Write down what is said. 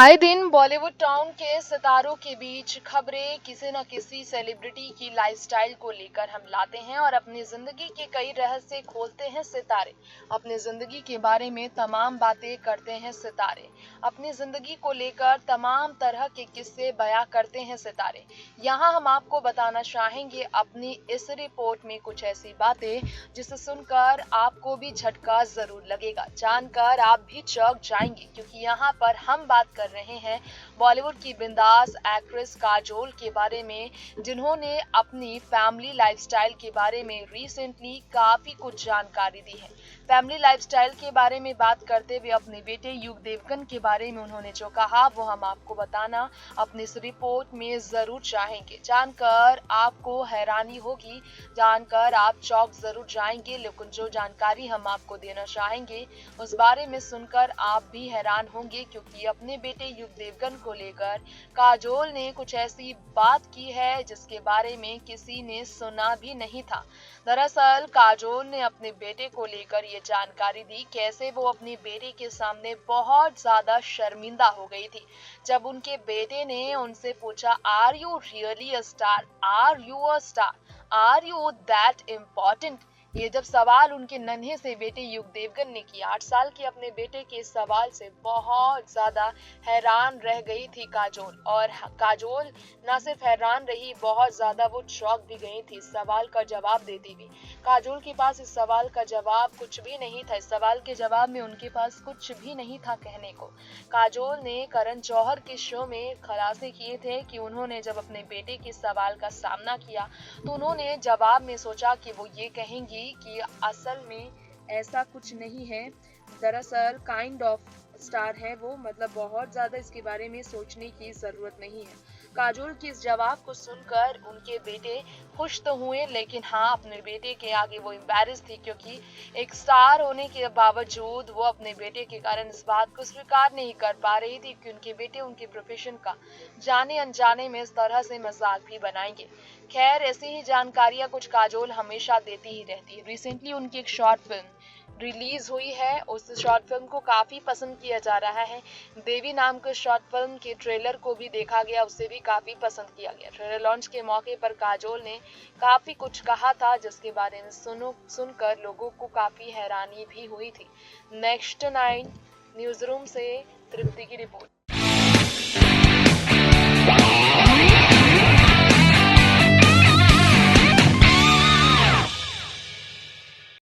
आए दिन बॉलीवुड टाउन के सितारों के बीच खबरें किसी न किसी सेलिब्रिटी की लाइफस्टाइल को लेकर हम लाते हैं और अपनी जिंदगी के कई रहस्य खोलते हैं सितारे। अपनी जिंदगी के बारे में तमाम बातें करते हैं सितारे। अपनी जिंदगी को लेकर तमाम तरह के किस्से बयां करते हैं सितारे। यहाँ हम आपको बताना चाहेंगे अपनी इस रिपोर्ट में कुछ ऐसी बातें जिसे सुनकर आपको भी झटका जरूर लगेगा, जानकर आप भी चौंक जाएंगे, क्योंकि यहाँ पर हम बात कर रहे हैं बॉलीवुड की बिंदास एक्ट्रेस काजोल के बारे में, जिन्होंने अपनी फैमिली लाइफस्टाइल के बारे में रिसेंटली काफी कुछ जानकारी दी है। फैमिली लाइफस्टाइल के बारे में बात करते हुए अपने बेटे युग देवगन के बारे में उन्होंने जो कहा वो हम आपको बताना अपनी इस रिपोर्ट में जरूर चाहेंगे। जानकर आपको हैरानी होगी, जानकर आप चौंक जरूर जाएंगे, लेकिन जो जानकारी हम आपको देना चाहेंगे उस बारे में सुनकर आप भी हैरान होंगे, क्योंकि अपने बेटे युग देवगन को लेकर काजोल ने कुछ ऐसी बात की है जिसके बारे में किसी ने सुना भी नहीं था। दरअसल काजोल ने अपने बेटे को लेकर ये जानकारी दी कैसे वो अपने बेटे के सामने बहुत ज्यादा शर्मिंदा हो गई थी जब उनके बेटे ने उनसे पूछा, are you really a star, are you a star, are you that important. ये जब सवाल उनके नन्हे से बेटे युग देवगन ने किया, 8 साल के अपने बेटे के इस सवाल से बहुत ज्यादा हैरान रह गई थी काजोल। और काजोल न सिर्फ हैरान रही, बहुत ज्यादा वो चौंक भी गई थी इस सवाल का जवाब देती हुई। काजोल के पास इस सवाल का जवाब कुछ भी नहीं था, इस सवाल के जवाब में उनके पास कुछ भी नहीं था कहने को। काजोल ने करण जौहर के शो में खुलासे किए थे कि उन्होंने जब अपने बेटे के सवाल का सामना किया तो उन्होंने जवाब में सोचा कि वो ये कहेंगी कि असल में ऐसा कुछ नहीं है, दरअसल काइंड ऑफ स्टार है वो, मतलब बहुत ज्यादा इसके बारे में सोचने की जरूरत नहीं है। काजोल के इस जवाब को सुनकर उनके बेटे खुश तो हुए, लेकिन हाँ, अपने बेटे के आगे वो एम्बैरेस थी, क्योंकि एक स्टार होने के बावजूद वो अपने बेटे के कारण इस बात को स्वीकार नहीं कर पा रही थी कि उनके बेटे उनके प्रोफेशन का जाने अनजाने में इस तरह से मजाक भी बनाएंगे। खैर, ऐसी ही जानकारियां कुछ काजोल हमेशा देती ही रहती है। रिसेंटली उनकी एक शॉर्ट फिल्म रिलीज हुई है, उस शॉर्ट फिल्म को काफी पसंद किया जा रहा है। देवी नाम के शॉर्ट फिल्म के ट्रेलर को भी देखा गया, उसे भी काफी पसंद किया गया। ट्रेलर लॉन्च के मौके पर काजोल ने काफी कुछ कहा था जिसके बारे में सुनकर लोगों को काफी हैरानी भी हुई थी। नेक्स्ट 9 न्यूज रूम से तृप्ति की रिपोर्ट।